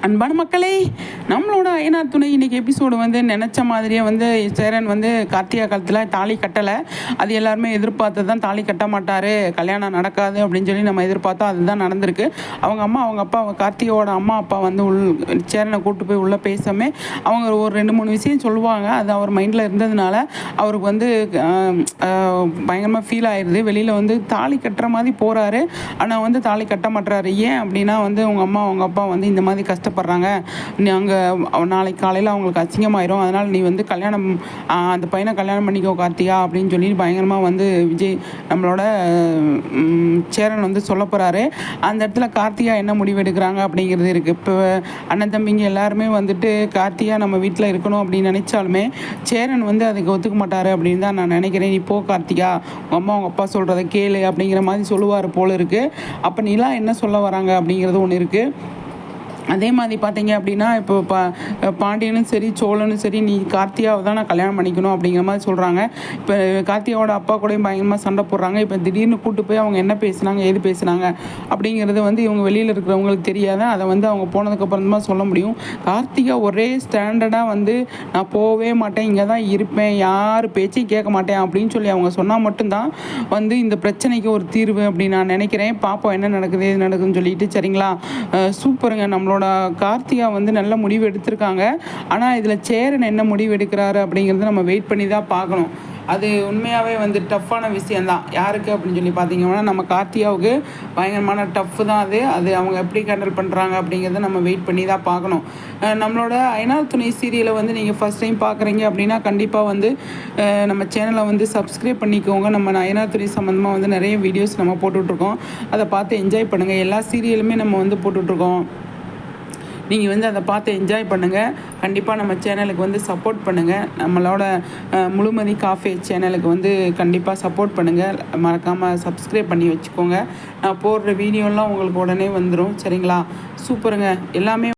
அன்பான மக்களே, நம்மளோட ஐயனார் துணை இன்னைக்கு எபிசோடு வந்து நினச்ச மாதிரியே வந்து சேரன் வந்து கார்த்திகா காலத்தில் தாலி கட்டலை. அது எல்லாருமே எதிர்பார்த்து தான் தாலி கட்ட மாட்டார், கல்யாணம் நடக்காது அப்படின்னு சொல்லி நம்ம எதிர்பார்த்தோம். அதுதான் நடந்திருக்கு. அவங்க அம்மா அவங்க அப்பா கார்த்திகாவோட அம்மா அப்பா வந்து சேரனை கூப்பிட்டு போய் உள்ளே பேசாமல் அவங்க ஒரு 2-3 விஷயம் சொல்லுவாங்க. அது அவர் மைண்டில் இருந்ததுனால அவருக்கு வந்து பயங்கரமாக ஃபீல் ஆயிடுது. வெளியில் வந்து தாலி கட்டுற மாதிரி போகிறாரு, ஆனால் வந்து தாலி கட்ட மாட்டுறாரு. ஏன் அப்படின்னா வந்து அவங்க அம்மா அவங்க அப்பா வந்து இந்த மாதிரி கஷ்டப்படுறாங்க, நாங்கள் நாளைக்கு காலையில் அவங்களுக்கு அசிங்கமாயிரும், அதனால் நீ வந்து கல்யாணம் அந்த பையனை கல்யாணம் பண்ணிக்கோ கார்த்திகா அப்படின்னு சொல்லி பயங்கரமாக வந்து விஜய் நம்மளோட சேரன் வந்து சொல்ல போகிறாரு. அந்த இடத்துல கார்த்திகா என்ன முடிவு எடுக்கிறாங்க அப்படிங்கிறது இருக்குது. இப்போ அண்ணன் தம்பிங்க எல்லாருமே வந்துட்டு கார்த்திகா நம்ம வீட்டில் இருக்கணும் அப்படின்னு நினைச்சாலுமே சேரன் வந்து அதுக்கு ஒத்துக்க மாட்டார் அப்படின்னு தான் நான் நினைக்கிறேன். நீ போ கார்த்திகா, உங்கள் அம்மா அவங்க அப்பா சொல்கிறத கேளு அப்படிங்கிற மாதிரி சொல்லுவார் போல் இருக்குது. அப்போ நிலா என்ன சொல்ல வராங்க அப்படிங்கிறது ஒன்று இருக்குது. அதே மாதிரி பார்த்தீங்க அப்படின்னா இப்போ பாண்டியனும் சரி சோழனும் சரி நீ கார்த்திகாவை தான் நான் கல்யாணம் பண்ணிக்கணும் அப்படிங்கிற மாதிரி சொல்கிறாங்க. இப்போ கார்த்திகாவோட அப்பா கூடயும் பயங்கரமாக சண்டை போடுறாங்க. இப்போ திடீர்னு கூப்பிட்டு போய் அவங்க என்ன பேசுனாங்க ஏது பேசுனாங்க அப்படிங்கிறது வந்து இவங்க வெளியில் இருக்கிறவங்களுக்கு தெரியாத, அதை வந்து அவங்க போனதுக்கப்புறம் தான் சொல்ல முடியும். கார்த்திகா ஒரே ஸ்டாண்டர்டாக வந்து நான் போகவே மாட்டேன், இங்கே தான் இருப்பேன், யார் பேச்சையும் கேட்க மாட்டேன் அப்படின்னு சொல்லி அவங்க சொன்னால் மட்டும்தான் வந்து இந்த பிரச்சனைக்கு ஒரு தீர்வு அப்படின்னு நான் நினைக்கிறேன். பார்ப்போம் என்ன நடக்குது எது நடக்குதுன்னு சொல்லிட்டு. சரிங்களா, சூப்பருங்க. நம்மளோட கார்த்திகா வந்து நல்ல முடிவு எடுத்திருக்காங்க. ஆனால் இதில் சேரன் என்ன முடிவு எடுக்கிறாரு அப்படிங்கிறத நம்ம வெயிட் பண்ணி தான் பார்க்கணும். அது உண்மையாகவே வந்து டஃப்பான விஷயந்தான். யாருக்கு அப்படின்னு சொல்லி பார்த்தீங்கன்னா நம்ம கார்த்திகாவுக்கு பயங்கரமான டஃப்பு தான் அது. அவங்க எப்படி ஹேண்டில் பண்ணுறாங்க அப்படிங்கிறத நம்ம வெயிட் பண்ணி தான் பார்க்கணும். நம்மளோட ஐயனார் துணை சீரியலை வந்து நீங்கள் ஃபஸ்ட் டைம் பார்க்குறீங்க அப்படின்னா கண்டிப்பாக வந்து நம்ம சேனலை வந்து சப்ஸ்கிரைப் பண்ணிக்கோங்க. நம்ம ஐயனார் துணை சம்மந்தமாக வந்து நிறைய வீடியோஸ் நம்ம போட்டுட்ருக்கோம். அதை பார்த்து என்ஜாய் பண்ணுங்கள். எல்லா சீரியலுமே நம்ம வந்து போட்டுட்ருக்கோம். நீங்கள் வந்து அதை பார்த்து என்ஜாய் பண்ணுங்கள். கண்டிப்பாக நம்ம சேனலுக்கு வந்து சப்போர்ட் பண்ணுங்கள். நம்மளோட முழுமதி காஃபே சேனலுக்கு வந்து கண்டிப்பாக சப்போர்ட் பண்ணுங்கள். மறக்காமல் சப்ஸ்கிரைப் பண்ணி வச்சுக்கோங்க. நான் போடுற வீடியோலாம் உங்களுக்கு உடனே வந்துடும். சரிங்களா, சூப்பருங்க. எல்லாமே